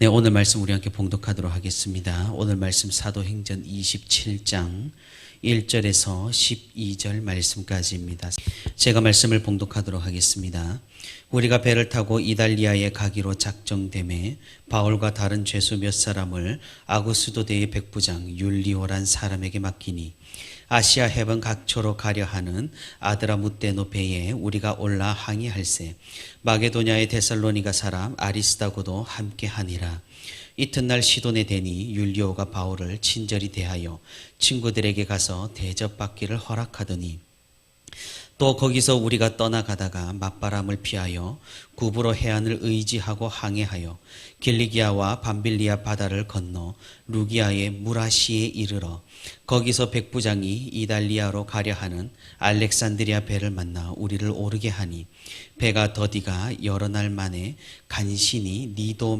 네, 오늘 말씀 우리 함께 봉독하도록 하겠습니다. 오늘 말씀 사도행전 27장 1절에서 12절 말씀까지입니다. 제가 말씀을 봉독하도록 하겠습니다. 우리가 배를 타고 이달리아에 가기로 작정되매 바울과 다른 죄수 몇 사람을 아구스도대의 백부장 율리오란 사람에게 맡기니 아시아 해변 각처로 가려 하는 아드라무떼노 배에 우리가 올라 항해할세 마게도냐의 데살로니가 사람 아리스다고도 함께 하니라. 이튿날 시돈에 대니 율리오가 바울을 친절히 대하여 친구들에게 가서 대접받기를 허락하더니 또 거기서 우리가 떠나가다가 맞바람을 피하여 구브로 해안을 의지하고 항해하여 길리기아와 밤빌리아 바다를 건너 루기아의 무라시에 이르러 거기서 백부장이 이달리아로 가려 하는 알렉산드리아 배를 만나 우리를 오르게 하니 배가 더디가 여러 날 만에 간신히 니도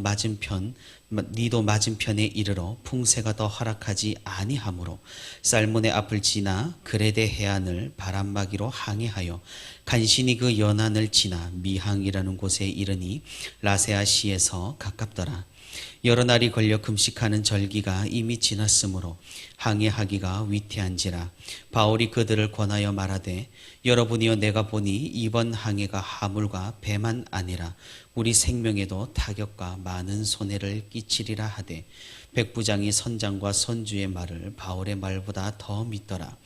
맞은편에 이르러 풍세가 더 허락하지 아니하므로 살몬의 앞을 지나 그레데 해안을 바람막이로 항해하여 간신히 그 연안을 지나 미항이라는 곳에 이르니 라세아시에서 가깝더라. 여러 날이 걸려 금식하는 절기가 이미 지났으므로 항해하기가 위태한지라. 바울이 그들을 권하여 말하되 여러분이여 내가 보니 이번 항해가 화물과 배만 아니라 우리 생명에도 타격과 많은 손해를 끼치리라 하되 백부장이 선장과 선주의 말을 바울의 말보다 더 믿더라.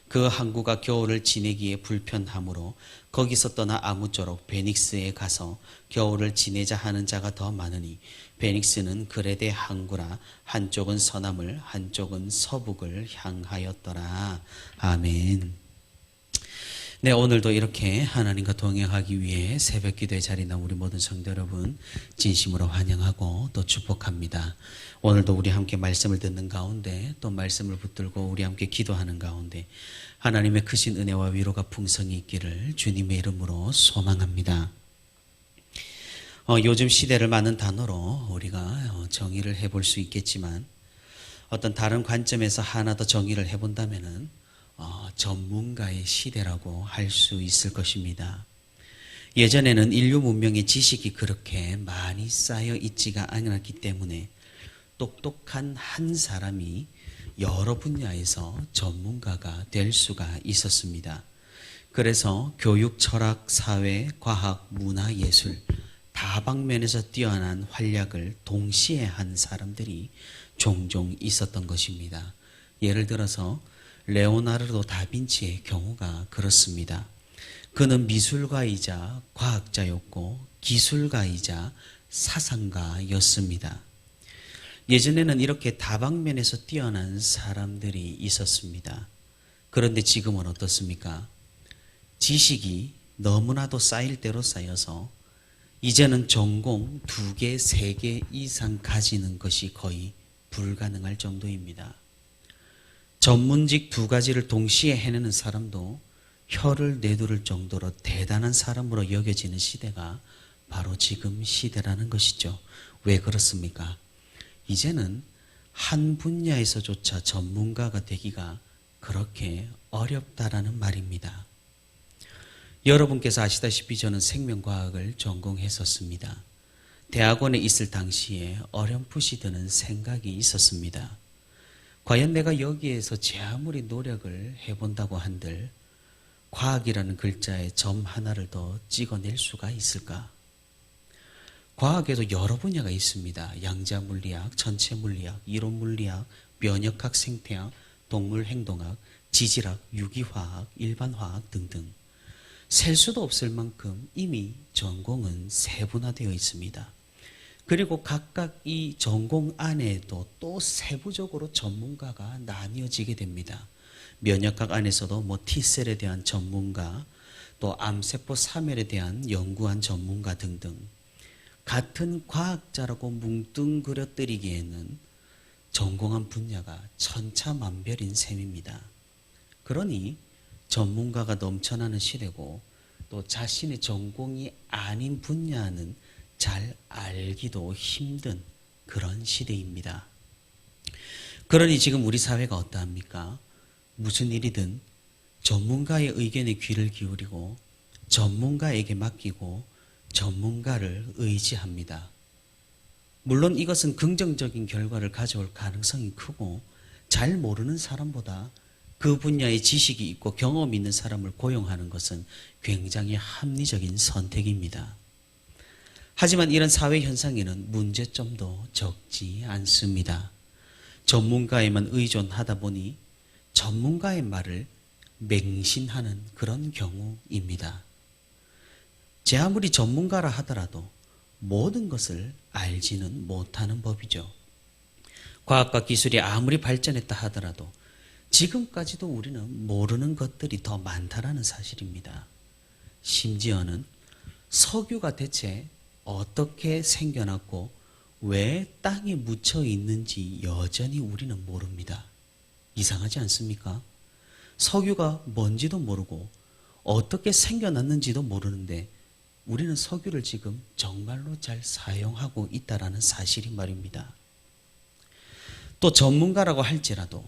그 항구가 겨울을 지내기에 불편하므로 거기서 떠나 아무쪼록 베닉스에 가서 겨울을 지내자 하는 자가 더 많으니 베닉스는 그레데 항구라. 한쪽은 서남을 한쪽은 서북을 향하였더라. 아멘. 네, 오늘도 이렇게 하나님과 동행하기 위해 새벽 기도의 자리에 나온 우리 모든 성도 여러분 진심으로 환영하고 또 축복합니다. 오늘도 우리 함께 말씀을 듣는 가운데 또 말씀을 붙들고 우리 함께 기도하는 가운데 하나님의 크신 은혜와 위로가 풍성히 있기를 주님의 이름으로 소망합니다. 요즘 시대를 많은 단어로 우리가 정의를 해볼 수 있겠지만 어떤 다른 관점에서 하나 더 정의를 해본다면은 전문가의 시대라고 할 수 있을 것입니다. 예전에는 인류 문명의 지식이 그렇게 많이 쌓여 있지가 않았기 때문에 똑똑한 한 사람이 여러 분야에서 전문가가 될 수가 있었습니다. 그래서 교육, 철학, 사회, 과학, 문화, 예술 다방면에서 뛰어난 활약을 동시에 한 사람들이 종종 있었던 것입니다. 예를 들어서 레오나르도 다빈치의 경우가 그렇습니다. 그는 미술가이자 과학자였고 기술가이자 사상가였습니다. 예전에는 이렇게 다방면에서 뛰어난 사람들이 있었습니다. 그런데 지금은 어떻습니까? 지식이 너무나도 쌓일 대로 쌓여서 이제는 전공 2개, 3개 이상 가지는 것이 거의 불가능할 정도입니다. 전문직 2가지를 동시에 해내는 사람도 혀를 내두를 정도로 대단한 사람으로 여겨지는 시대가 바로 지금 시대라는 것이죠. 왜 그렇습니까? 이제는 한 분야에서조차 전문가가 되기가 그렇게 어렵다라는 말입니다. 여러분께서 아시다시피 저는 생명과학을 전공했었습니다. 대학원에 있을 당시에 어렴풋이 드는 생각이 있었습니다. 과연 내가 여기에서 제 아무리 노력을 해본다고 한들 과학이라는 글자에 점 하나를 더 찍어낼 수가 있을까? 과학에도 여러 분야가 있습니다. 양자물리학, 전체물리학, 이론물리학, 면역학, 생태학, 동물행동학, 지질학, 유기화학, 일반화학 등등 셀 수도 없을 만큼 이미 전공은 세분화되어 있습니다. 그리고 각각 이 전공 안에도 또 세부적으로 전문가가 나뉘어지게 됩니다. 면역학 안에서도 T셀에 대한 전문가, 또 암세포 사멸에 대한 연구한 전문가 등등 같은 과학자라고 뭉뚱그려뜨리기에는 전공한 분야가 천차만별인 셈입니다. 그러니 전문가가 넘쳐나는 시대고 또 자신의 전공이 아닌 분야는 잘 알기도 힘든 그런 시대입니다. 그러니 지금 우리 사회가 어떠합니까? 무슨 일이든 전문가의 의견에 귀를 기울이고 전문가에게 맡기고 전문가를 의지합니다. 물론 이것은 긍정적인 결과를 가져올 가능성이 크고 잘 모르는 사람보다 그 분야의 지식이 있고 경험이 있는 사람을 고용하는 것은 굉장히 합리적인 선택입니다. 하지만 이런 사회 현상에는 문제점도 적지 않습니다. 전문가에만 의존하다 보니 전문가의 말을 맹신하는 그런 경우입니다. 제 아무리 전문가라 하더라도 모든 것을 알지는 못하는 법이죠. 과학과 기술이 아무리 발전했다 하더라도 지금까지도 우리는 모르는 것들이 더 많다라는 사실입니다. 심지어는 석유가 대체 어떻게 생겨났고 왜 땅에 묻혀 있는지 여전히 우리는 모릅니다. 이상하지 않습니까? 석유가 뭔지도 모르고 어떻게 생겨났는지도 모르는데 우리는 석유를 지금 정말로 잘 사용하고 있다라는 사실이 말입니다. 또 전문가라고 할지라도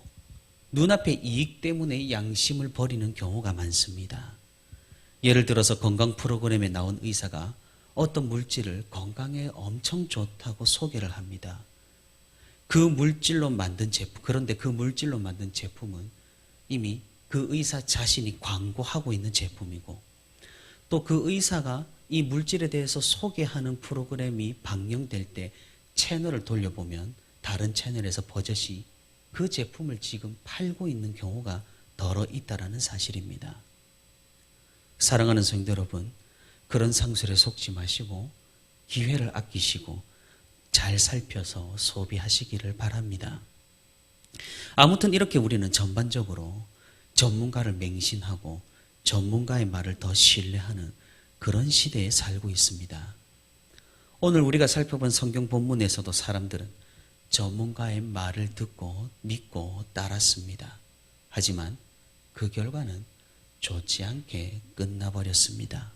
눈앞의 이익 때문에 양심을 버리는 경우가 많습니다. 예를 들어서 건강 프로그램에 나온 의사가 어떤 물질을 건강에 엄청 좋다고 소개를 합니다. 그런데 그 물질로 만든 제품은 이미 그 의사 자신이 광고하고 있는 제품이고 또 그 의사가 이 물질에 대해서 소개하는 프로그램이 방영될 때 채널을 돌려보면 다른 채널에서 버젓이 그 제품을 지금 팔고 있는 경우가 더러 있다라는 사실입니다. 사랑하는 성도 여러분, 그런 상술에 속지 마시고 기회를 아끼시고 잘 살펴서 소비하시기를 바랍니다. 아무튼 이렇게 우리는 전반적으로 전문가를 맹신하고 전문가의 말을 더 신뢰하는 그런 시대에 살고 있습니다. 오늘 우리가 살펴본 성경 본문에서도 사람들은 전문가의 말을 듣고 믿고 따랐습니다. 하지만 그 결과는 좋지 않게 끝나버렸습니다.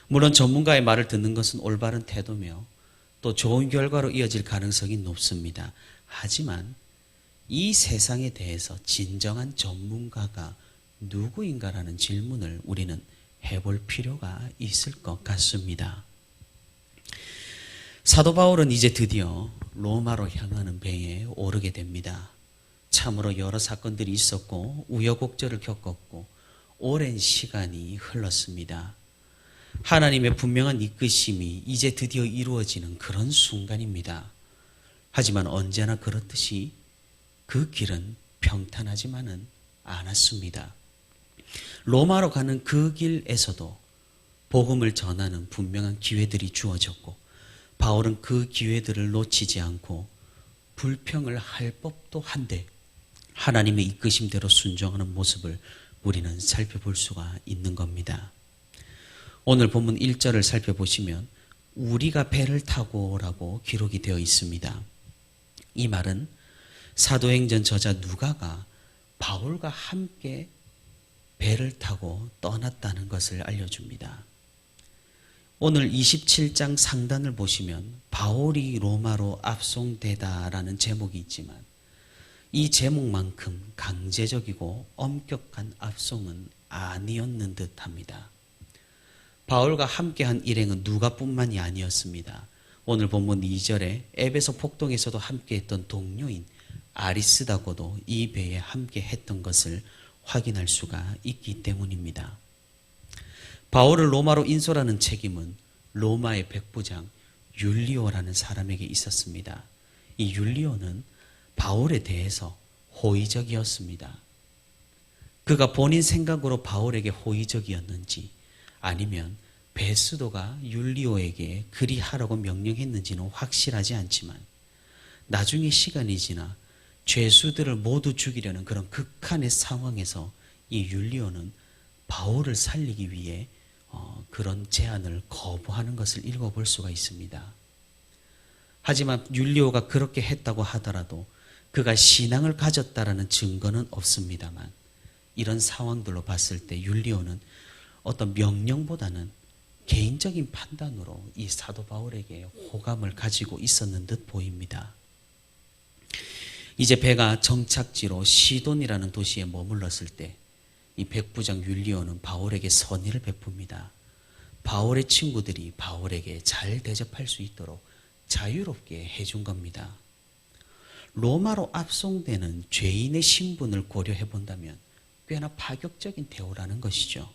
물론 전문가의 말을 듣는 것은 올바른 태도며 또 좋은 결과로 이어질 가능성이 높습니다. 하지만 이 세상에 대해서 진정한 전문가가 누구인가라는 질문을 우리는 해볼 필요가 있을 것 같습니다. 사도 바울은 이제 드디어 로마로 향하는 배에 오르게 됩니다. 참으로 여러 사건들이 있었고 우여곡절을 겪었고 오랜 시간이 흘렀습니다. 하나님의 분명한 이끄심이 이제 드디어 이루어지는 그런 순간입니다. 하지만 언제나 그렇듯이 그 길은 평탄하지만은 않았습니다. 로마로 가는 그 길에서도 복음을 전하는 분명한 기회들이 주어졌고 바울은 그 기회들을 놓치지 않고 불평을 할 법도 한데 하나님의 이끄심대로 순종하는 모습을 우리는 살펴볼 수가 있는 겁니다. 오늘 본문 1절을 살펴보시면 우리가 배를 타고라고 기록이 되어 있습니다. 이 말은 사도행전 저자 누가가 바울과 함께 배를 타고 떠났다는 것을 알려줍니다. 오늘 27장 상단을 보시면 바울이 로마로 압송되다라는 제목이 있지만 이 제목만큼 강제적이고 엄격한 압송은 아니었는 듯합니다. 바울과 함께한 일행은 누가뿐만이 아니었습니다. 오늘 본문 2절에 에베소 폭동에서도 함께했던 동료인 아리스다고도 이 배에 함께했던 것을 확인할 수가 있기 때문입니다. 바울을 로마로 인솔하는 책임은 로마의 백부장 율리오라는 사람에게 있었습니다. 이 율리오는 바울에 대해서 호의적이었습니다. 그가 본인 생각으로 바울에게 호의적이었는지 아니면 베스도가 율리오에게 그리하라고 명령했는지는 확실하지 않지만 나중에 시간이 지나 죄수들을 모두 죽이려는 그런 극한의 상황에서 이 율리오는 바울을 살리기 위해 그런 제안을 거부하는 것을 읽어볼 수가 있습니다. 하지만 율리오가 그렇게 했다고 하더라도 그가 신앙을 가졌다라는 증거는 없습니다만 이런 상황들로 봤을 때 율리오는 어떤 명령보다는 개인적인 판단으로 이 사도 바울에게 호감을 가지고 있었는 듯 보입니다. 이제 배가 정착지로 시돈이라는 도시에 머물렀을 때 이 백부장 율리오는 바울에게 선의를 베풉니다. 바울의 친구들이 바울에게 잘 대접할 수 있도록 자유롭게 해준 겁니다. 로마로 압송되는 죄인의 신분을 고려해 본다면 꽤나 파격적인 대우라는 것이죠.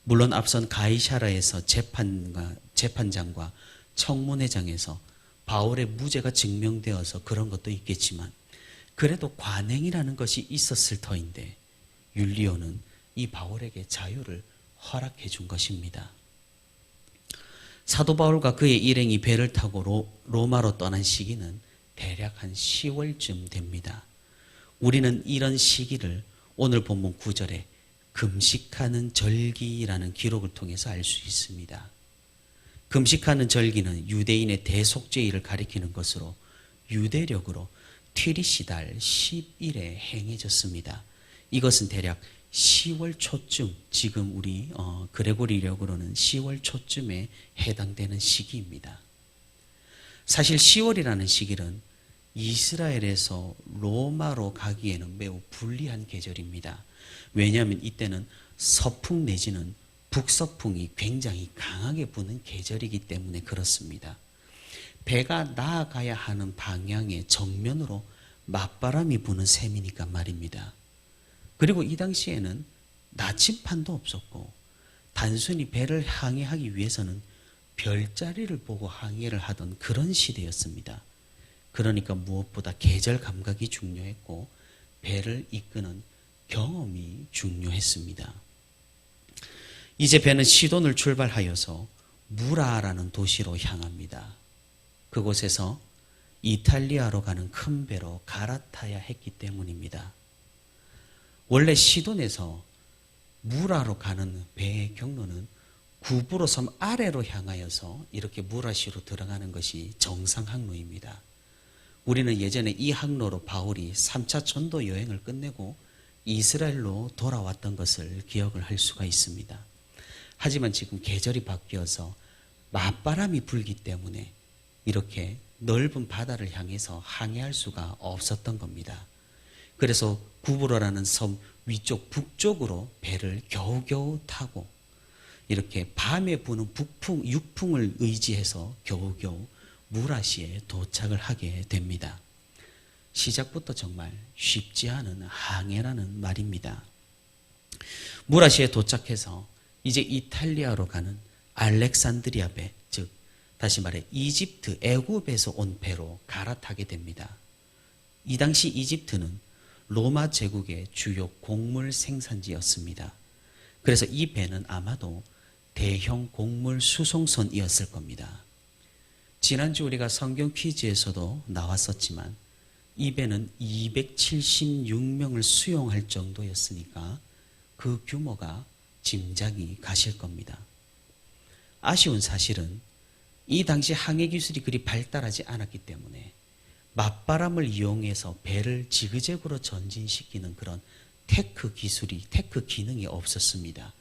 물론 앞선 가이사라에서 재판장과 청문회장에서 바울의 무죄가 증명되어서 그런 것도 있겠지만 그래도 관행이라는 것이 있었을 터인데 율리오는 이 바울에게 자유를 허락해 준 것입니다. 사도 바울과 그의 일행이 배를 타고 로마로 떠난 시기는 대략 한 10월쯤 됩니다. 우리는 이런 시기를 오늘 본문 9절에 금식하는 절기라는 기록을 통해서 알 수 있습니다. 금식하는 절기는 유대인의 대속죄일을 가리키는 것으로 유대력으로 티리시달 10일에 행해졌습니다. 이것은 대략 10월 초쯤, 지금 우리 그레고리력으로는 10월 초쯤에 해당되는 시기입니다. 사실 10월이라는 시기는 이스라엘에서 로마로 가기에는 매우 불리한 계절입니다. 왜냐하면 이때는 서풍 내지는 북서풍이 굉장히 강하게 부는 계절이기 때문에 그렇습니다. 배가 나아가야 하는 방향의 정면으로 맞바람이 부는 셈이니까 말입니다. 그리고 이 당시에는 나침판도 없었고 단순히 배를 항해하기 위해서는 별자리를 보고 항해를 하던 그런 시대였습니다. 그러니까 무엇보다 계절 감각이 중요했고 배를 이끄는 경험이 중요했습니다. 이제 배는 시돈을 출발하여서 무라라는 도시로 향합니다. 그곳에서 이탈리아로 가는 큰 배로 갈아타야 했기 때문입니다. 원래 시돈에서 무라로 가는 배의 경로는 구브로 섬 아래로 향하여서 이렇게 무라시로 들어가는 것이 정상 항로입니다. 우리는 예전에 이 항로로 바울이 3차 전도 여행을 끝내고 이스라엘로 돌아왔던 것을 기억을 할 수가 있습니다. 하지만 지금 계절이 바뀌어서 맞바람이 불기 때문에 이렇게 넓은 바다를 향해서 항해할 수가 없었던 겁니다. 그래서 구브로라는 섬 위쪽 북쪽으로 배를 겨우겨우 타고 이렇게 밤에 부는 육풍을 의지해서 겨우겨우 무라시에 도착을 하게 됩니다. 시작부터 정말 쉽지 않은 항해라는 말입니다. 무라시에 도착해서 이제 이탈리아로 가는 알렉산드리아 배, 즉 다시 말해 이집트 애굽에서 온 배로 갈아타게 됩니다. 이 당시 이집트는 로마 제국의 주요 곡물 생산지였습니다. 그래서 이 배는 아마도 대형 곡물 수송선이었을 겁니다. 지난주 우리가 성경 퀴즈에서도 나왔었지만 이 배는 276명을 수용할 정도였으니까 그 규모가 짐작이 가실 겁니다. 아쉬운 사실은 이 당시 항해 기술이 그리 발달하지 않았기 때문에 맞바람을 이용해서 배를 지그재그로 전진시키는 그런 테크 기능이 없었습니다.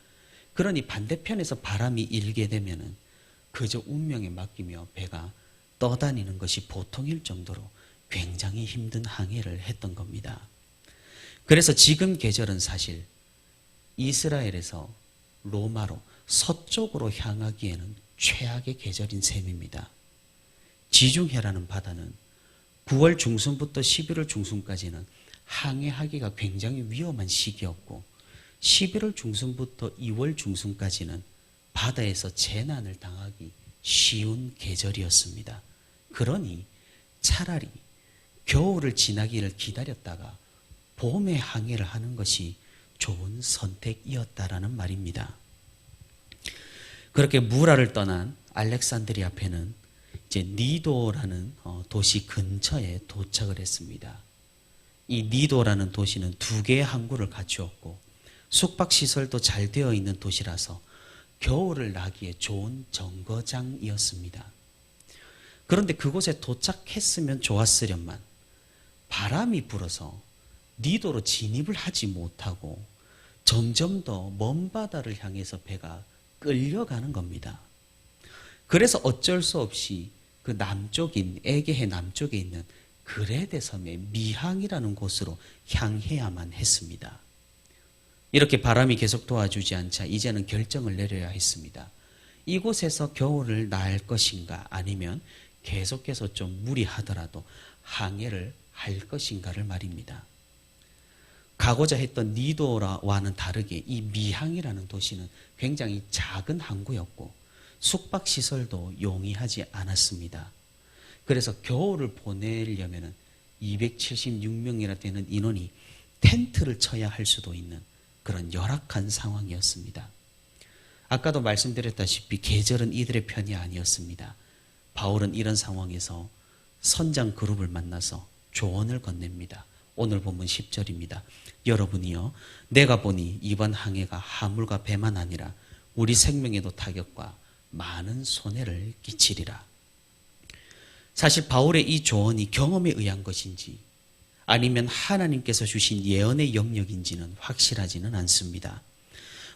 그러니 반대편에서 바람이 일게 되면은 그저 운명에 맡기며 배가 떠다니는 것이 보통일 정도로 굉장히 힘든 항해를 했던 겁니다. 그래서 지금 계절은 사실 이스라엘에서 로마로 서쪽으로 향하기에는 최악의 계절인 셈입니다. 지중해라는 바다는 9월 중순부터 11월 중순까지는 항해하기가 굉장히 위험한 시기였고 11월 중순부터 2월 중순까지는 바다에서 재난을 당하기 쉬운 계절이었습니다. 그러니 차라리 겨울을 지나기를 기다렸다가 봄에 항해를 하는 것이 좋은 선택이었다라는 말입니다. 그렇게 무라를 떠난 알렉산드리아 배는 이제 니도라는 도시 근처에 도착을 했습니다. 이 니도라는 도시는 2개의 항구를 갖추었고 숙박시설도 잘 되어 있는 도시라서 겨울을 나기에 좋은 정거장이었습니다. 그런데 그곳에 도착했으면 좋았으련만 바람이 불어서 니도로 진입을 하지 못하고 점점 더 먼 바다를 향해서 배가 끌려가는 겁니다. 그래서 어쩔 수 없이 그 남쪽인 에게해 남쪽에 있는 그레데 섬의 미항이라는 곳으로 향해야만 했습니다. 이렇게 바람이 계속 도와주지 않자 이제는 결정을 내려야 했습니다. 이곳에서 겨울을 날 것인가 아니면 계속해서 좀 무리하더라도 항해를 할 것인가를 말입니다. 가고자 했던 니도라와는 다르게 이 미항이라는 도시는 굉장히 작은 항구였고 숙박시설도 용이하지 않았습니다. 그래서 겨울을 보내려면 276명이나 되는 인원이 텐트를 쳐야 할 수도 있는 그런 열악한 상황이었습니다. 아까도 말씀드렸다시피 계절은 이들의 편이 아니었습니다. 바울은 이런 상황에서 선장 그룹을 만나서 조언을 건넵니다. 오늘 본문 10절입니다. 여러분이요, 내가 보니 이번 항해가 화물과 배만 아니라 우리 생명에도 타격과 많은 손해를 끼치리라. 사실 바울의 이 조언이 경험에 의한 것인지 아니면 하나님께서 주신 예언의 영역인지는 확실하지는 않습니다.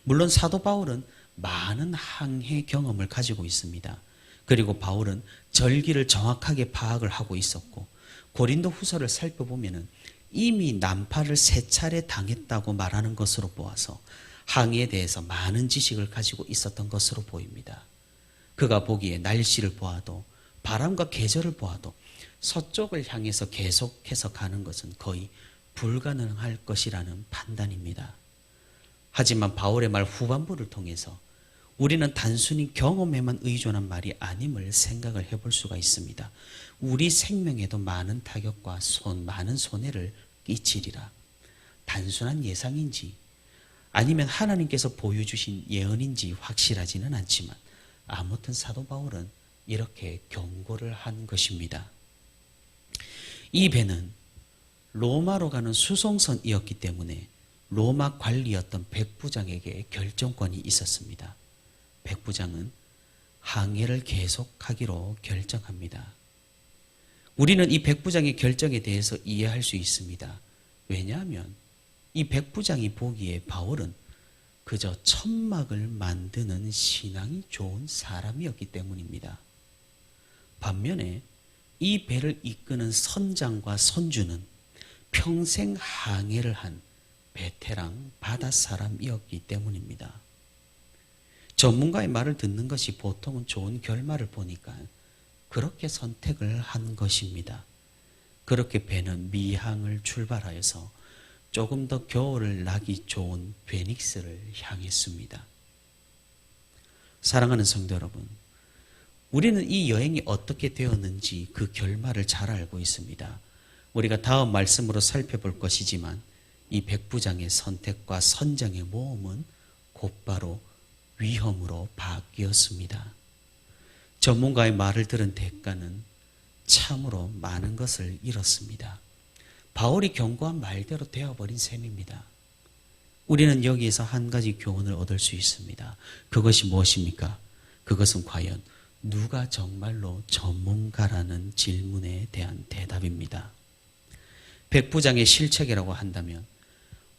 물론 사도 바울은 많은 항해 경험을 가지고 있습니다. 그리고 바울은 절기를 정확하게 파악을 하고 있었고 고린도 후서를 살펴보면 이미 난파를 3차례 당했다고 말하는 것으로 보아서 항해에 대해서 많은 지식을 가지고 있었던 것으로 보입니다. 그가 보기에 날씨를 보아도 바람과 계절을 보아도 서쪽을 향해서 계속해서 가는 것은 거의 불가능할 것이라는 판단입니다. 하지만 바울의 말 후반부를 통해서 우리는 단순히 경험에만 의존한 말이 아님을 생각을 해볼 수가 있습니다. 우리 생명에도 많은 타격과 많은 손해를 끼치리라. 단순한 예상인지 아니면 하나님께서 보여주신 예언인지 확실하지는 않지만 아무튼 사도 바울은 이렇게 경고를 한 것입니다. 이 배는 로마로 가는 수송선이었기 때문에 로마 관리였던 백부장에게 결정권이 있었습니다. 백부장은 항해를 계속하기로 결정합니다. 우리는 이 백부장의 결정에 대해서 이해할 수 있습니다. 왜냐하면 이 백부장이 보기에 바울은 그저 천막을 만드는 신앙이 좋은 사람이었기 때문입니다. 반면에 이 배를 이끄는 선장과 선주는 평생 항해를 한 베테랑 바다사람이었기 때문입니다. 전문가의 말을 듣는 것이 보통은 좋은 결말을 보니까 그렇게 선택을 한 것입니다. 그렇게 배는 미항을 출발하여서 조금 더 겨울을 나기 좋은 베닉스를 향했습니다. 사랑하는 성도 여러분, 우리는 이 여행이 어떻게 되었는지 그 결말을 잘 알고 있습니다. 우리가 다음 말씀으로 살펴볼 것이지만 이 백부장의 선택과 선장의 모험은 곧바로 위험으로 바뀌었습니다. 전문가의 말을 들은 대가는 참으로 많은 것을 잃었습니다. 바울이 경고한 말대로 되어버린 셈입니다. 우리는 여기에서 한 가지 교훈을 얻을 수 있습니다. 그것이 무엇입니까? 그것은 과연 누가 정말로 전문가라는 질문에 대한 대답입니다. 백부장의 실책이라고 한다면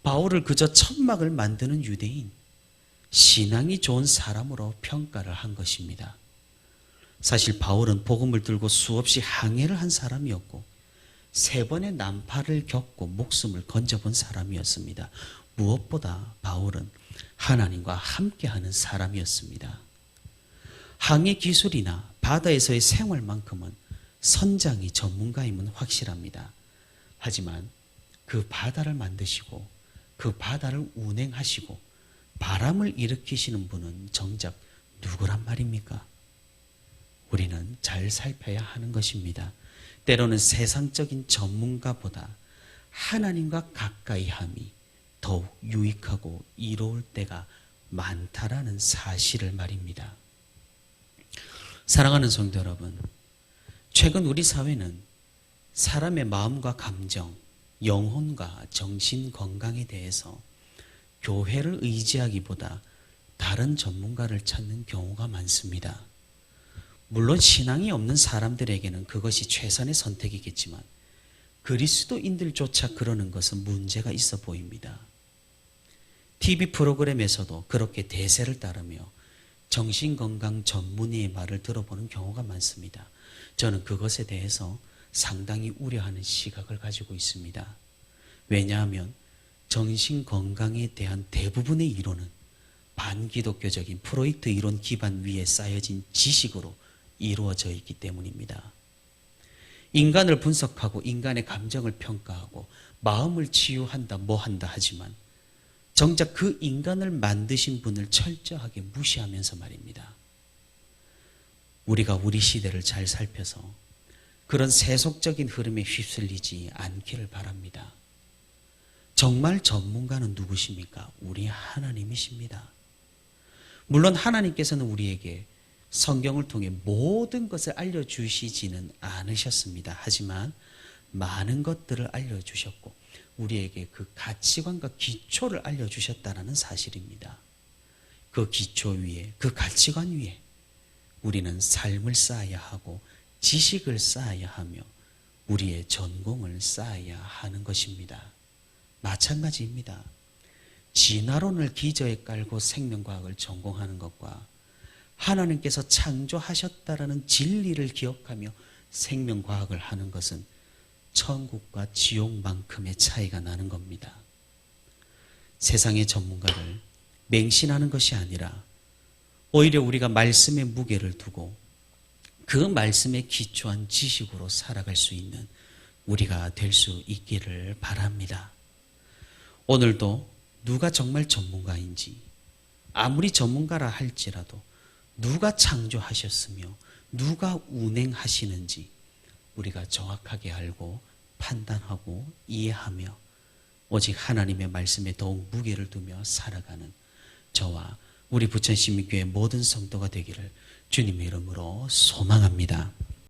바울을 그저 천막을 만드는 유대인, 신앙이 좋은 사람으로 평가를 한 것입니다. 사실 바울은 복음을 들고 수없이 항해를 한 사람이었고 3번의 난파를 겪고 목숨을 건져본 사람이었습니다. 무엇보다 바울은 하나님과 함께하는 사람이었습니다. 항해 기술이나 바다에서의 생활만큼은 선장이 전문가임은 확실합니다. 하지만 그 바다를 만드시고 그 바다를 운행하시고 바람을 일으키시는 분은 정작 누구란 말입니까? 우리는 잘 살펴야 하는 것입니다. 때로는 세상적인 전문가보다 하나님과 가까이 함이 더욱 유익하고 이로울 때가 많다라는 사실을 말입니다. 사랑하는 성도 여러분, 최근 우리 사회는 사람의 마음과 감정, 영혼과 정신 건강에 대해서 교회를 의지하기보다 다른 전문가를 찾는 경우가 많습니다. 물론 신앙이 없는 사람들에게는 그것이 최선의 선택이겠지만 그리스도인들조차 그러는 것은 문제가 있어 보입니다. TV 프로그램에서도 그렇게 대세를 따르며 정신건강 전문의의 말을 들어보는 경우가 많습니다. 저는 그것에 대해서 상당히 우려하는 시각을 가지고 있습니다. 왜냐하면 정신건강에 대한 대부분의 이론은 반기독교적인 프로이트 이론 기반 위에 쌓여진 지식으로 이루어져 있기 때문입니다. 인간을 분석하고 인간의 감정을 평가하고 마음을 치유한다 뭐 한다 하지만 정작 그 인간을 만드신 분을 철저하게 무시하면서 말입니다. 우리가 우리 시대를 잘 살펴서 그런 세속적인 흐름에 휩쓸리지 않기를 바랍니다. 정말 전문가는 누구십니까? 우리 하나님이십니다. 물론 하나님께서는 우리에게 성경을 통해 모든 것을 알려주시지는 않으셨습니다. 하지만 많은 것들을 알려주셨고 우리에게 그 가치관과 기초를 알려주셨다는 사실입니다. 그 기초 위에, 그 가치관 위에 우리는 삶을 쌓아야 하고 지식을 쌓아야 하며 우리의 전공을 쌓아야 하는 것입니다. 마찬가지입니다. 진화론을 기저에 깔고 생명과학을 전공하는 것과 하나님께서 창조하셨다라는 진리를 기억하며 생명과학을 하는 것은 천국과 지옥만큼의 차이가 나는 겁니다. 세상의 전문가를 맹신하는 것이 아니라 오히려 우리가 말씀의 무게를 두고 그 말씀에 기초한 지식으로 살아갈 수 있는 우리가 될 수 있기를 바랍니다. 오늘도 누가 정말 전문가인지 아무리 전문가라 할지라도 누가 창조하셨으며 누가 운행하시는지 우리가 정확하게 알고 판단하고 이해하며 오직 하나님의 말씀에 더욱 무게를 두며 살아가는 저와 우리 부천시민교회 모든 성도가 되기를 주님의 이름으로 소망합니다.